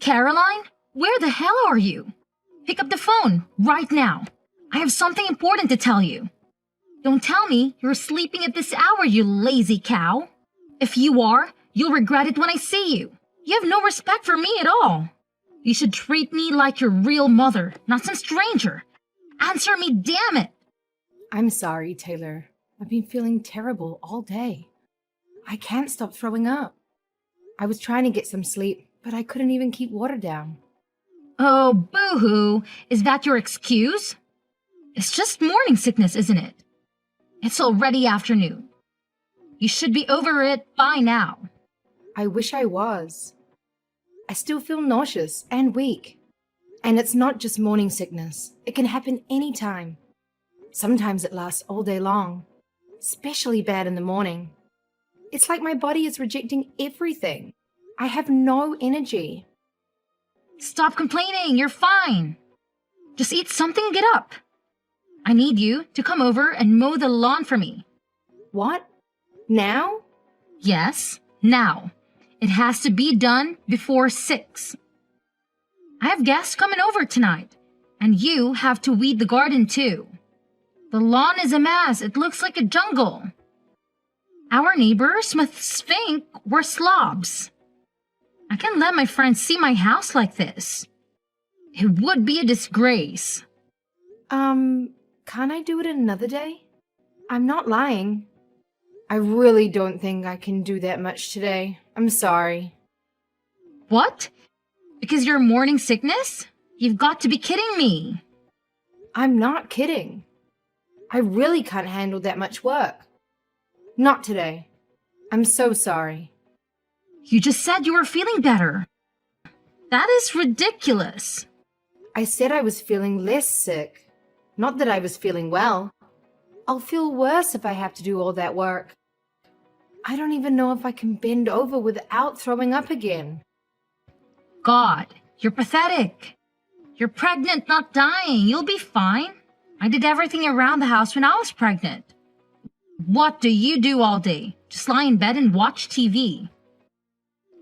Caroline, where the hell are you? Pick up the phone right now. I have something important to tell you. Don't tell me you're sleeping at this hour, you lazy cow. If you are, you'll regret it when I see you. You have no respect for me at all. You should treat me like your real mother, not some stranger. Answer me, damn it! I'm sorry, Taylor. I've been feeling terrible all day. I can't stop throwing up. I was trying to get some sleep, but I couldn't even keep water down. Oh, boo-hoo. Is that your excuse? It's just morning sickness, isn't it? It's already afternoon. You should be over it by now. I wish I was. I still feel nauseous and weak. And it's not just morning sickness. It can happen anytime. Sometimes it lasts all day long, especially bad in the morning. It's like my body is rejecting everything. I have no energy. Stop complaining, you're fine. Just eat something and get up. I need you to come over and mow the lawn for me. What? Now? Yes, now. It has to be done before 6. I have guests coming over tonight, and you have to weed the garden too. The lawn is a mess. It looks like a jungle. Our neighbors must think we're slobs. I can't let my friends see my house like this. It would be a disgrace. Can't I do it another day? I'm not lying. I really don't think I can do that much today. I'm sorry. What? Because you're morning sickness? You've got to be kidding me. I'm not kidding. I really can't handle that much work. Not today. I'm so sorry. You just said you were feeling better. That is ridiculous. I said I was feeling less sick. Not that I was feeling well. I'll feel worse if I have to do all that work. I don't even know if I can bend over without throwing up again. God, you're pathetic. You're pregnant, not dying. You'll be fine. I did everything around the house when I was pregnant. What do you do all day? Just lie in bed and watch TV.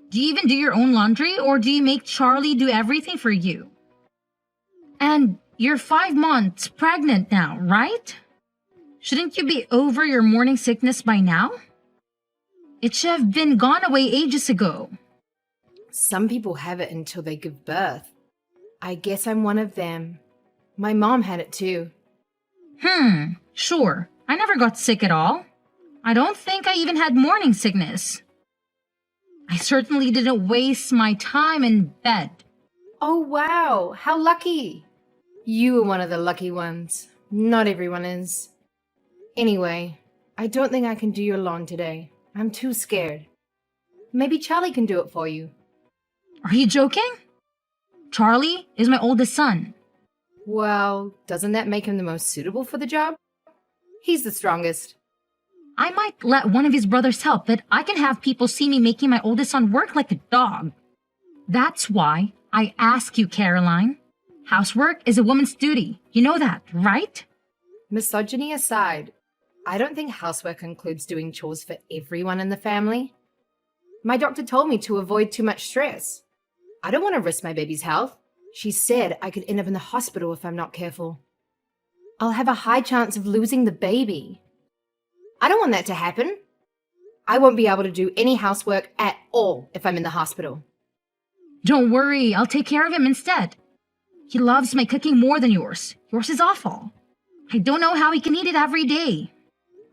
Do you even do your own laundry, or do you make Charlie do everything for you? And you're 5 months pregnant now, right? Shouldn't you be over your morning sickness by now? It should have been gone away ages ago. Some people have it until they give birth. I guess I'm one of them. My mom had it too. Sure. I never got sick at all. I don't think I even had morning sickness. I certainly didn't waste my time in bed. Oh, wow. How lucky. You were one of the lucky ones. Not everyone is. Anyway, I don't think I can do your lawn today. I'm too scared. Maybe Charlie can do it for you. Are you joking? Charlie is my oldest son. Well, doesn't that make him the most suitable for the job? He's the strongest. I might let one of his brothers help, but I can have people see me making my oldest son work like a dog. That's why I ask you, Caroline. Housework is a woman's duty. You know that, right? Misogyny aside, I don't think housework includes doing chores for everyone in the family. My doctor told me to avoid too much stress. I don't want to risk my baby's health. She said I could end up in the hospital if I'm not careful. I'll have a high chance of losing the baby. I don't want that to happen. I won't be able to do any housework at all if I'm in the hospital. Don't worry, I'll take care of him instead. He loves my cooking more than yours. Yours is awful. I don't know how he can eat it every day.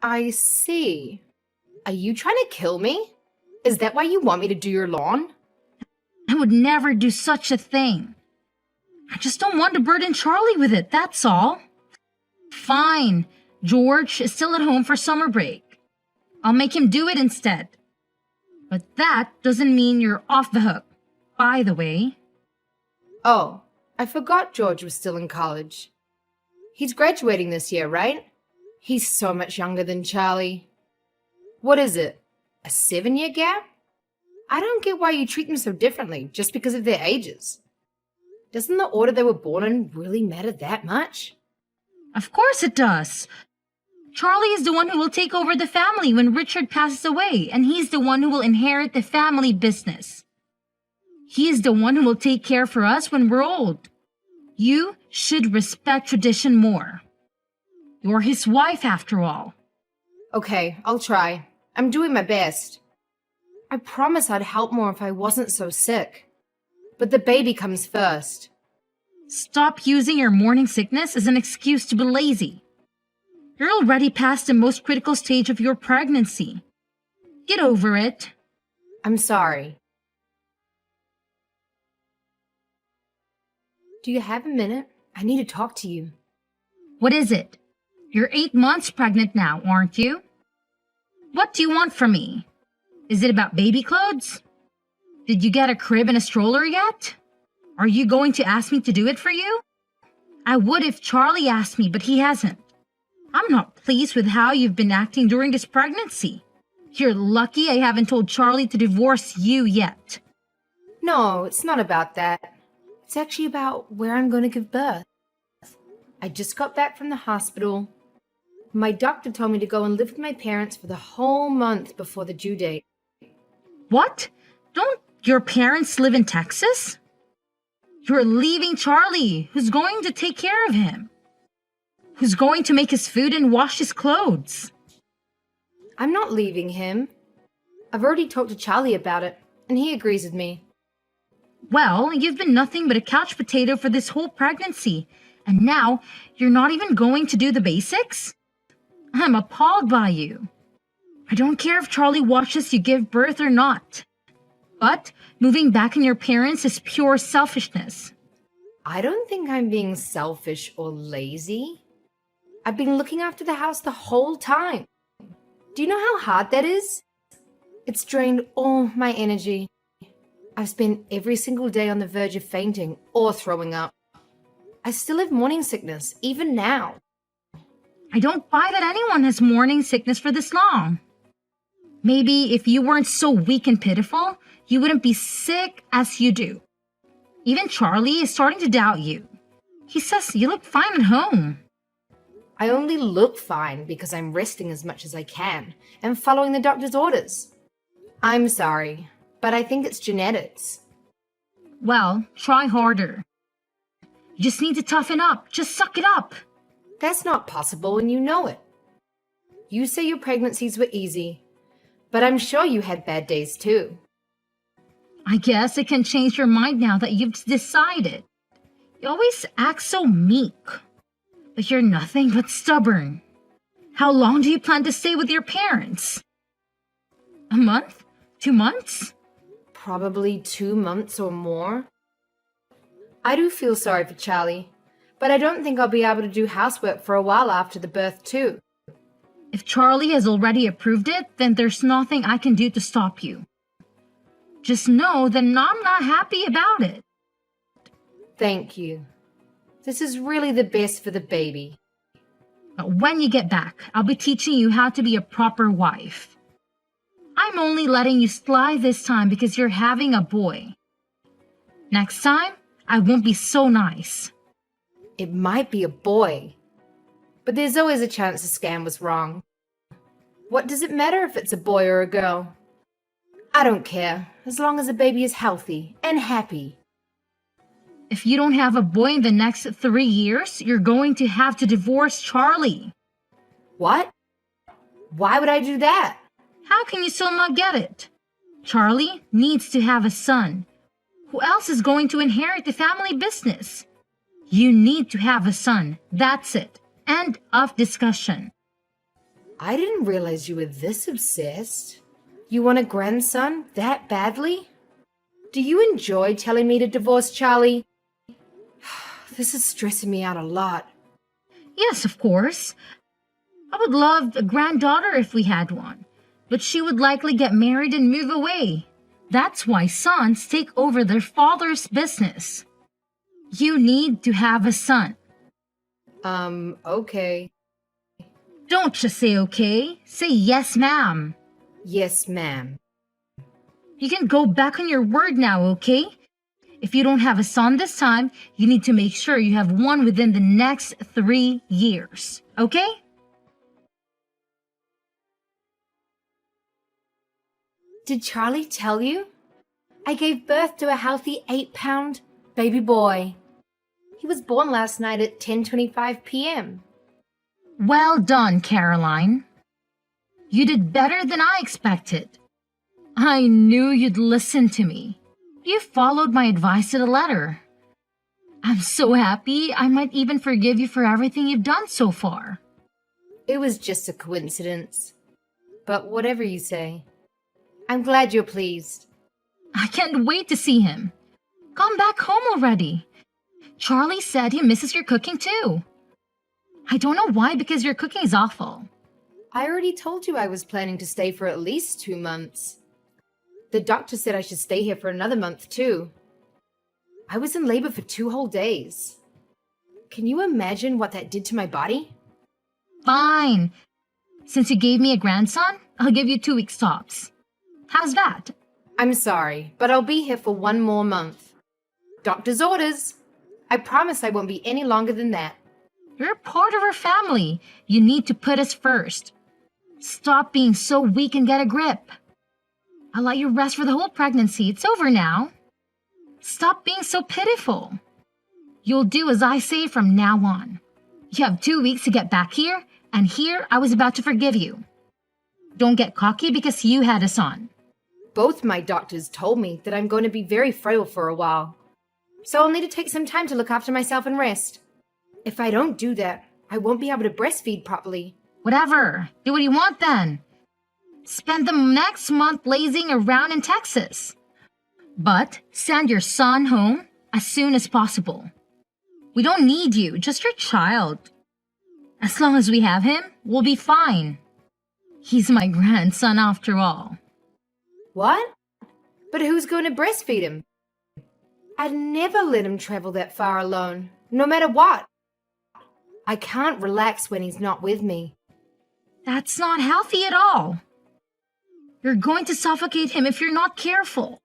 I see. Are you trying to kill me? Is that why you want me to do your lawn? I would never do such a thing. I just don't want to burden Charlie with it, that's all. Fine. George is still at home for summer break. I'll make him do it instead. But that doesn't mean you're off the hook, by the way. Oh, I forgot George was still in college. He's graduating this year, right? He's so much younger than Charlie. What is it? A 7-year gap? I don't get why you treat them so differently just because of their ages. Doesn't the order they were born in really matter that much? Of course it does. Charlie is the one who will take over the family when Richard passes away, and he's the one who will inherit the family business. He is the one who will take care for us when we're old. You should respect tradition more. You're his wife, after all. Okay, I'll try. I'm doing my best. I promise I'd help more if I wasn't so sick. But the baby comes first. Stop using your morning sickness as an excuse to be lazy. You're already past the most critical stage of your pregnancy. Get over it. I'm sorry. Do you have a minute? I need to talk to you. What is it? You're 8 months pregnant now, aren't you? What do you want from me? Is it about baby clothes? Did you get a crib and a stroller yet? Are you going to ask me to do it for you? I would if Charlie asked me, but he hasn't. I'm not pleased with how you've been acting during this pregnancy. You're lucky I haven't told Charlie to divorce you yet. No, it's not about that. It's actually about where I'm going to give birth. I just got back from the hospital. My doctor told me to go and live with my parents for the whole month before the due date. What? Don't your parents live in Texas? You're leaving Charlie, who's going to take care of him. Who's going to make his food and wash his clothes. I'm not leaving him. I've already talked to Charlie about it, and he agrees with me. Well, you've been nothing but a couch potato for this whole pregnancy, and now you're not even going to do the basics? I'm appalled by you. I don't care if Charlie watches you give birth or not. But moving back on your parents is pure selfishness. I don't think I'm being selfish or lazy. I've been looking after the house the whole time. Do you know how hard that is? It's drained all my energy. I've spent every single day on the verge of fainting or throwing up. I still have morning sickness, even now. I don't buy that anyone has morning sickness for this long. Maybe if you weren't so weak and pitiful, you wouldn't be sick as you do. Even Charlie is starting to doubt you. He says you look fine at home. I only look fine because I'm resting as much as I can and following the doctor's orders. I'm sorry, but I think it's genetics. Well, try harder. You just need to toughen up. Just suck it up. That's not possible and you know it. You say your pregnancies were easy, but I'm sure you had bad days too. I guess it can change your mind now that you've decided. You always act so meek, but you're nothing but stubborn. How long do you plan to stay with your parents? A month? 2 months? Probably 2 months or more. I do feel sorry for Charlie, but I don't think I'll be able to do housework for a while after the birth too. If Charlie has already approved it, then there's nothing I can do to stop you. Just know that I'm not happy about it. Thank you. This is really the best for the baby. But when you get back, I'll be teaching you how to be a proper wife. I'm only letting you slide this time because you're having a boy. Next time, I won't be so nice. It might be a boy, but there's always a chance the scan was wrong. What does it matter if it's a boy or a girl? I don't care, as long as the baby is healthy and happy. If you don't have a boy in the next 3 years, you're going to have to divorce Charlie. What? Why would I do that? How can you still not get it? Charlie needs to have a son. Who else is going to inherit the family business? You need to have a son. That's it. End of discussion. I didn't realize you were this obsessed. You want a grandson that badly? Do you enjoy telling me to divorce Charlie? This is stressing me out a lot. Yes, of course. I would love a granddaughter if we had one, but she would likely get married and move away. That's why sons take over their father's business. You need to have a son. Okay. Don't just say okay. Say yes, ma'am. Yes, ma'am. You can go back on your word now, okay? If you don't have a son this time, you need to make sure you have one within the next 3 years, okay? Did Charlie tell you? I gave birth to a healthy 8-pound baby boy. He was born last night at 10:25 p.m. Well done, Caroline. You did better than I expected. I knew you'd listen to me. You followed my advice to the letter. I'm so happy I might even forgive you for everything you've done so far. It was just a coincidence. But whatever you say, I'm glad you're pleased. I can't wait to see him. Come back home already. Charlie said he misses your cooking too. I don't know why, because your cooking is awful. I already told you I was planning to stay for at least 2 months. The doctor said I should stay here for another month too. I was in labor for 2 whole days. Can you imagine what that did to my body? Fine. Since you gave me a grandson, I'll give you 2 weeks tops. How's that? I'm sorry, but I'll be here for 1 more month. Doctor's orders. I promise I won't be any longer than that. You're part of our family. You need to put us first. Stop being so weak and get a grip. I'll let you rest for the whole pregnancy. It's over now. Stop being so pitiful. You'll do as I say from now on. You have 2 weeks to get back here, and here I was about to forgive you. Don't get cocky because you had a son. Both my doctors told me that I'm going to be very frail for a while. So I'll need to take some time to look after myself and rest. If I don't do that, I won't be able to breastfeed properly. Whatever. Do what you want then. Spend the next month lazing around in Texas. But send your son home as soon as possible. We don't need you, just your child. As long as we have him, we'll be fine. He's my grandson after all. What? But who's going to breastfeed him? I'd never let him travel that far alone, no matter what. I can't relax when he's not with me. That's not healthy at all. You're going to suffocate him if you're not careful.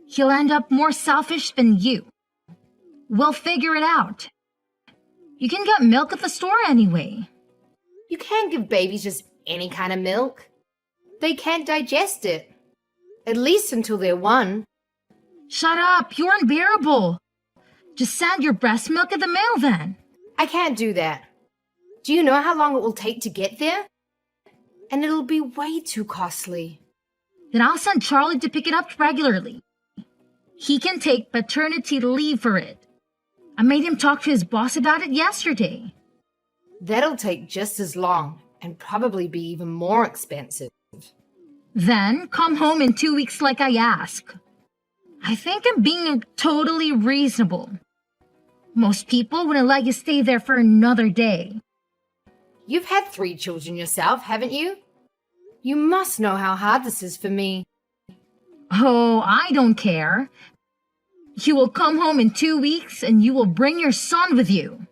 He'll end up more selfish than you. We'll figure it out. You can get milk at the store anyway. You can't give babies just any kind of milk. They can't digest it. At least until they're 1. Shut up, you're unbearable. Just send your breast milk in the mail then. I can't do that. Do you know how long it will take to get there? And it'll be way too costly. Then I'll send Charlie to pick it up regularly. He can take paternity leave for it. I made him talk to his boss about it yesterday. That'll take just as long and probably be even more expensive. Then come home in 2 weeks like I ask. I think I'm being totally reasonable. Most people wouldn't let you stay there for another day. You've had 3 children yourself, haven't you? You must know how hard this is for me. Oh, I don't care. You will come home in 2 weeks and you will bring your son with you.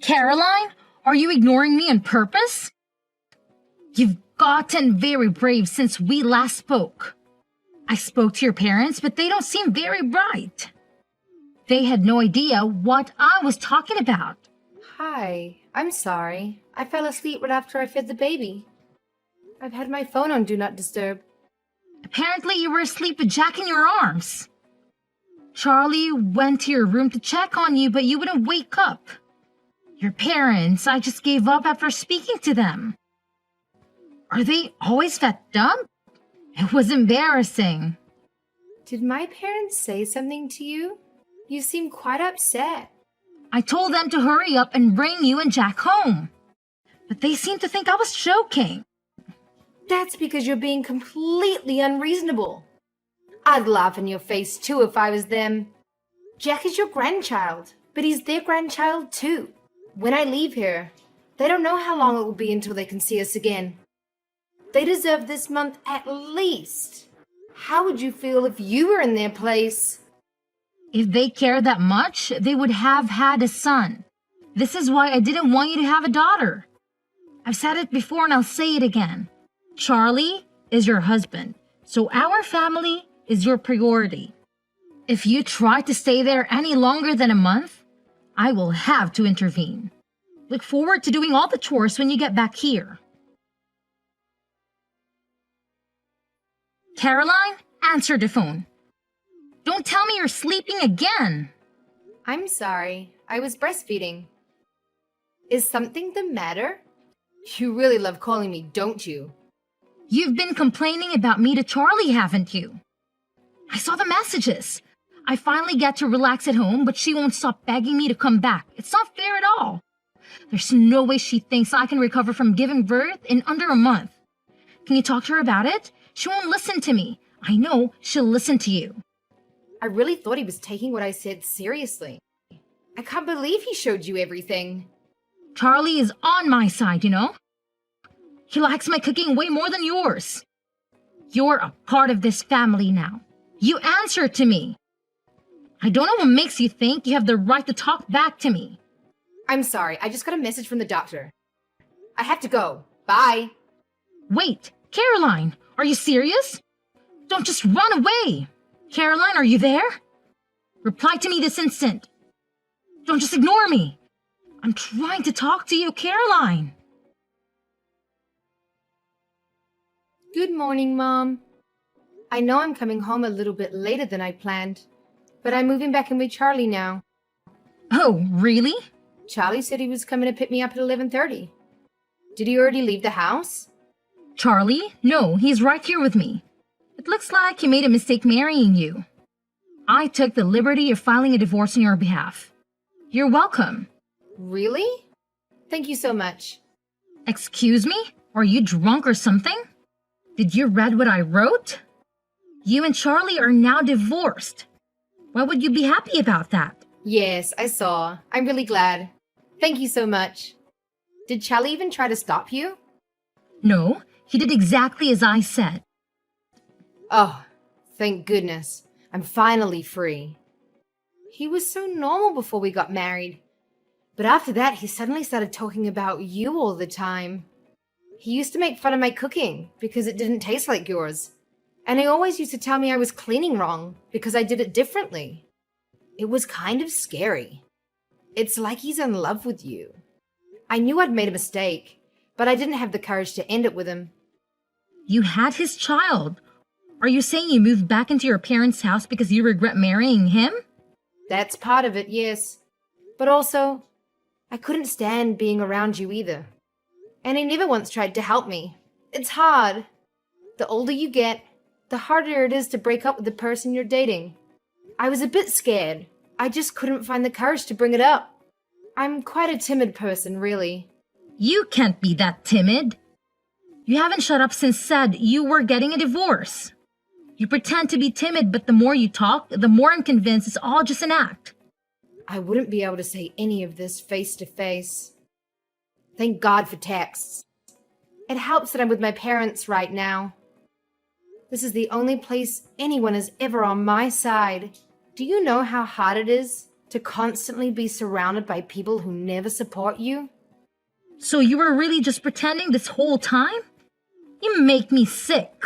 Caroline, are you ignoring me on purpose? You've gotten very brave since we last spoke. I spoke to your parents, but they don't seem very bright. They had no idea what I was talking about. Hi, I'm sorry. I fell asleep right after I fed the baby. I've had my phone on Do Not Disturb. Apparently you were asleep with Jack in your arms. Charlie went to your room to check on you, but you wouldn't wake up. Your parents, I just gave up after speaking to them. Are they always that dumb? It was embarrassing. Did my parents say something to you? You seem quite upset. I told them to hurry up and bring you and Jack home. But they seemed to think I was joking. That's because you're being completely unreasonable. I'd laugh in your face too if I was them. Jack is your grandchild, but he's their grandchild too. When I leave here, they don't know how long it will be until they can see us again. They deserve this month at least. How would you feel if you were in their place? If they cared that much, they would have had a son. This is why I didn't want you to have a daughter. I've said it before and I'll say it again. Charlie is your husband, so our family is your priority. If you try to stay there any longer than a month, I will have to intervene. Look forward to doing all the chores when you get back here. Caroline, answer the phone. Don't tell me you're sleeping again. I'm sorry. I was breastfeeding. Is something the matter? You really love calling me, don't you? You've been complaining about me to Charlie, haven't you? I saw the messages. I finally get to relax at home, but she won't stop begging me to come back. It's not fair at all. There's no way she thinks I can recover from giving birth in under a month. Can you talk to her about it? She won't listen to me. I know she'll listen to you. I really thought he was taking what I said seriously. I can't believe he showed you everything. Charlie is on my side, you know? He likes my cooking way more than yours. You're a part of this family now. You answer to me. I don't know what makes you think you have the right to talk back to me. I'm sorry, I just got a message from the doctor. I have to go. Bye. Wait, Caroline, are you serious? Don't just run away. Caroline, are you there? Reply to me this instant. Don't just ignore me. I'm trying to talk to you, Caroline. Good morning, Mom. I know I'm coming home a little bit later than I planned, but I'm moving back in with Charlie now. Oh, really? Charlie said he was coming to pick me up at 11:30. Did he already leave the house? Charlie? No, he's right here with me. It looks like he made a mistake marrying you. I took the liberty of filing a divorce on your behalf. You're welcome. Really? Thank you so much. Excuse me? Are you drunk or something? Did you read what I wrote? You and Charlie are now divorced. Why would you be happy about that? Yes, I saw. I'm really glad. Thank you so much. Did Charlie even try to stop you? No, he did exactly as I said. Oh, thank goodness. I'm finally free. He was so normal before we got married. But after that, he suddenly started talking about you all the time. He used to make fun of my cooking because it didn't taste like yours. And he always used to tell me I was cleaning wrong because I did it differently. It was kind of scary. It's like he's in love with you. I knew I'd made a mistake, but I didn't have the courage to end it with him. You had his child. Are you saying you moved back into your parents' house because you regret marrying him? That's part of it, yes. But also, I couldn't stand being around you either. And he never once tried to help me. It's hard. The older you get, the harder it is to break up with the person you're dating. I was a bit scared. I just couldn't find the courage to bring it up. I'm quite a timid person, really. You can't be that timid. You haven't shut up since said you were getting a divorce. You pretend to be timid, but the more you talk, the more I'm convinced it's all just an act. I wouldn't be able to say any of this face to face. Thank God for texts. It helps that I'm with my parents right now. This is the only place anyone is ever on my side. Do you know how hard it is to constantly be surrounded by people who never support you? So you were really just pretending this whole time? You make me sick.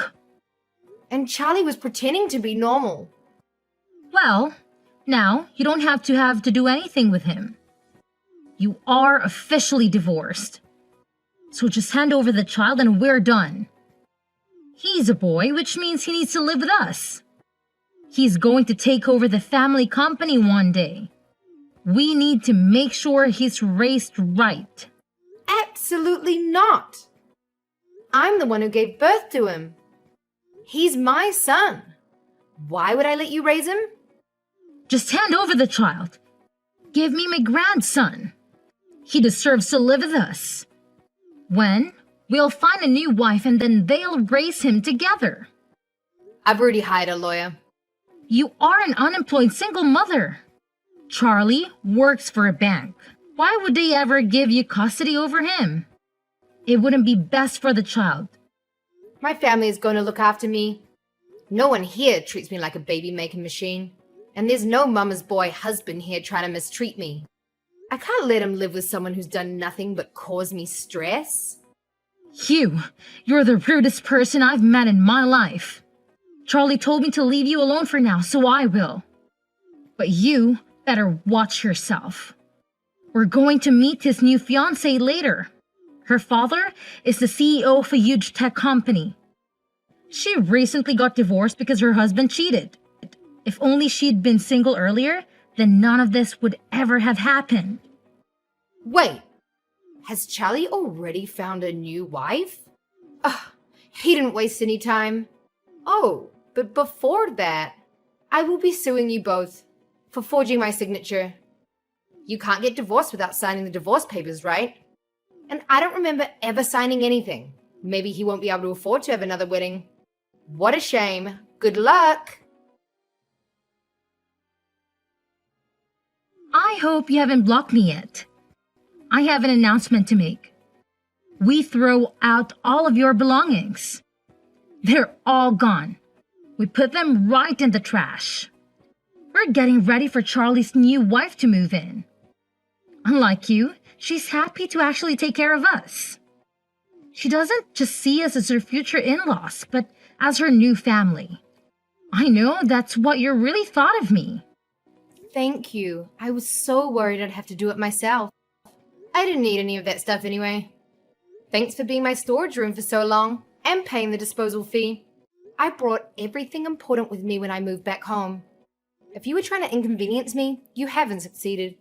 And Charlie was pretending to be normal. Well, now you don't have to do anything with him. You are officially divorced. So just hand over the child and we're done. He's a boy, which means he needs to live with us. He's going to take over the family company one day. We need to make sure he's raised right. Absolutely not. I'm the one who gave birth to him. He's my son. Why would I let you raise him? Just hand over the child. Give me my grandson. He deserves to live with us. When? We'll find a new wife and then they'll raise him together. I've already hired a lawyer. You are an unemployed single mother. Charlie works for a bank. Why would they ever give you custody over him? It wouldn't be best for the child. My family is going to look after me. No one here treats me like a baby-making machine. And there's no mama's boy husband here trying to mistreat me. I can't let him live with someone who's done nothing but cause me stress. You're the rudest person I've met in my life. Charlie told me to leave you alone for now, so I will. But you better watch yourself. We're going to meet his new fiancée later. Her father is the CEO of a huge tech company. She recently got divorced because her husband cheated. If only she'd been single earlier, then none of this would ever have happened. Wait, has Charlie already found a new wife? Ugh, he didn't waste any time. Oh, but before that, I will be suing you both for forging my signature. You can't get divorced without signing the divorce papers, right? And I don't remember ever signing anything. Maybe he won't be able to afford to have another wedding. What a shame. Good luck. I hope you haven't blocked me yet. I have an announcement to make. We throw out all of your belongings. They're all gone. We put them right in the trash. We're getting ready for Charlie's new wife to move in. Unlike you, she's happy to actually take care of us. She doesn't just see us as her future in-laws, but as her new family. I know that's what you really thought of me. Thank you. I was so worried I'd have to do it myself. I didn't need any of that stuff anyway. Thanks for being my storage room for so long and paying the disposal fee. I brought everything important with me when I moved back home. If you were trying to inconvenience me, you haven't succeeded.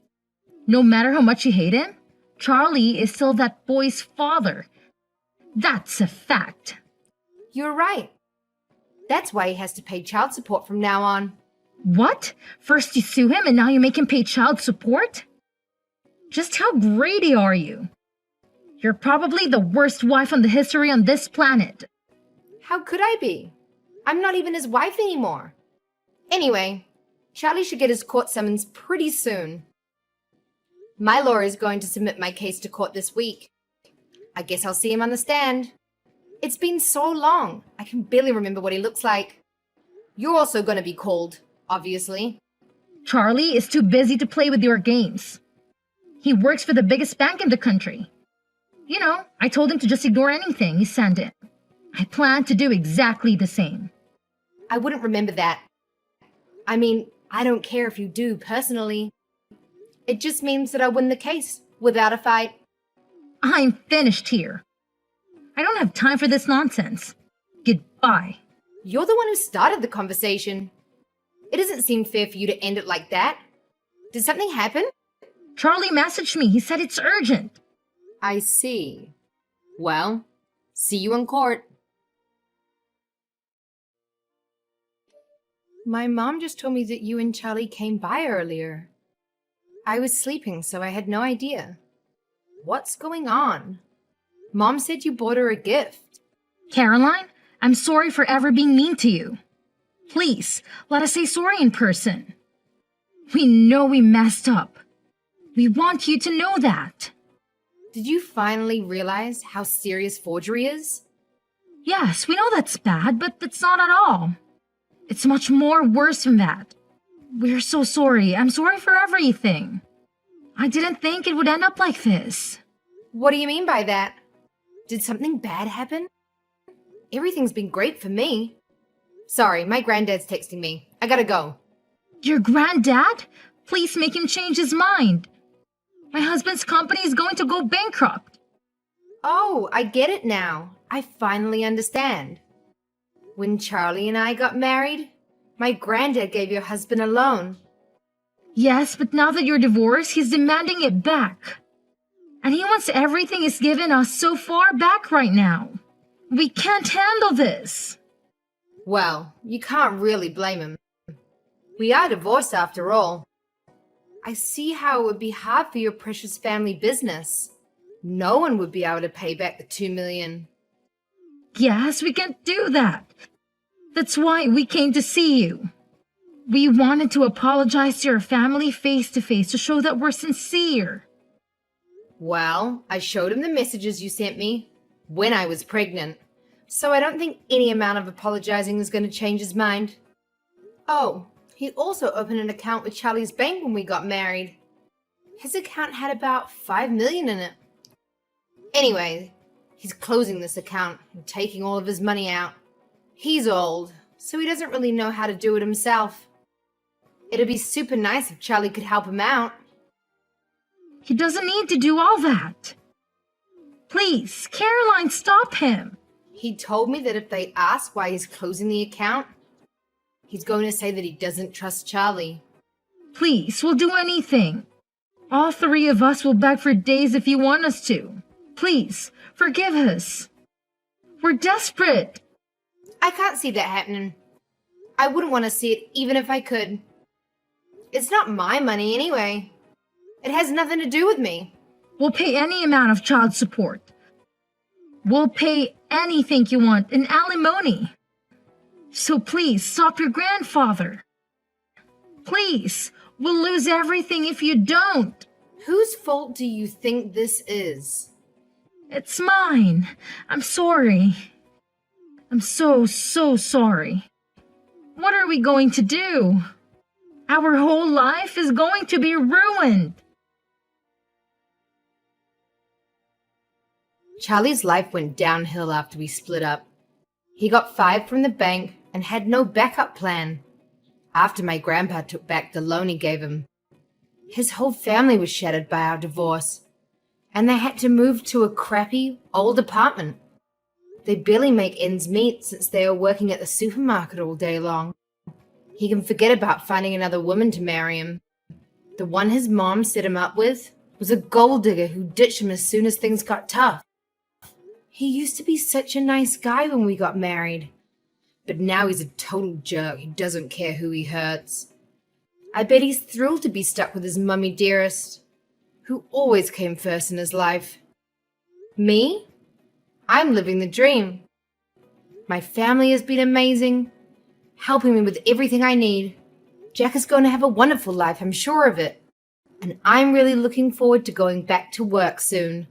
No matter how much you hate him, Charlie is still that boy's father. That's a fact. You're right. That's why he has to pay child support from now on. What? First you sue him and now you make him pay child support? Just how greedy are you? You're probably the worst wife on the history on this planet. How could I be? I'm not even his wife anymore. Anyway, Charlie should get his court summons pretty soon. My lawyer is going to submit my case to court this week. I guess I'll see him on the stand. It's been so long, I can barely remember what he looks like. You're also going to be called, obviously. Charlie is too busy to play with your games. He works for the biggest bank in the country. You know, I told him to just ignore anything you send in. I plan to do exactly the same. I wouldn't remember that. I mean, I don't care if you do, personally. It just means that I win the case, without a fight. I'm finished here. I don't have time for this nonsense. Goodbye. You're the one who started the conversation. It doesn't seem fair for you to end it like that. Did something happen? Charlie messaged me. He said it's urgent. I see. Well, see you in court. My mom just told me that you and Charlie came by earlier. I was sleeping, so I had no idea. What's going on? Mom said you bought her a gift. Caroline, I'm sorry for ever being mean to you. Please, let us say sorry in person. We know we messed up. We want you to know that. Did you finally realize how serious forgery is? Yes, we know that's bad, but that's not at all. It's much more worse than that. We're so sorry. I'm sorry for everything. I didn't think it would end up like this. What do you mean by that? Did something bad happen? Everything's been great for me. Sorry, my granddad's texting me. I gotta go. Your granddad? Please make him change his mind. My husband's company is going to go bankrupt. Oh, I get it now. I finally understand. When Charlie and I got married, my granddad gave your husband a loan. Yes, but now that you're divorced, he's demanding it back. And he wants everything he's given us so far back right now. We can't handle this. Well, you can't really blame him. We are divorced after all. I see how it would be hard for your precious family business. No one would be able to pay back the $2 million. Yes, we can't do that. That's why we came to see you. We wanted to apologize to your family face to face to show that we're sincere. Well, I showed him the messages you sent me when I was pregnant, so I don't think any amount of apologizing is going to change his mind. Oh, he also opened an account with Charlie's bank when we got married. His account had about $5 million in it. Anyway, he's closing this account and taking all of his money out. He's old, so he doesn't really know how to do it himself. It'd be super nice if Charlie could help him out. He doesn't need to do all that. Please, Caroline, stop him. He told me that if they ask why he's closing the account, he's going to say that he doesn't trust Charlie. Please, we'll do anything. All three of us will beg for days if you want us to. Please, forgive us. We're desperate. I can't see that happening. I wouldn't want to see it even if I could. It's not my money anyway. It has nothing to do with me. We'll pay any amount of child support. We'll pay anything you want in alimony. So please, stop your grandfather. Please, we'll lose everything if you don't. Whose fault do you think this is? It's mine. I'm sorry. I'm so sorry. What are we going to do? Our whole life is going to be ruined. Charlie's life went downhill after we split up. He got fired from the bank and had no backup plan. After my grandpa took back the loan he gave him, his whole family was shattered by our divorce, and they had to move to a crappy, old apartment. They barely make ends meet since they are working at the supermarket all day long. He can forget about finding another woman to marry him. The one his mom set him up with was a gold digger who ditched him as soon as things got tough. He used to be such a nice guy when we got married, but now he's a total jerk who doesn't care who he hurts. I bet he's thrilled to be stuck with his mummy dearest, who always came first in his life. Me? I'm living the dream. My family has been amazing, helping me with everything I need. Jack is going to have a wonderful life, I'm sure of it. And I'm really looking forward to going back to work soon.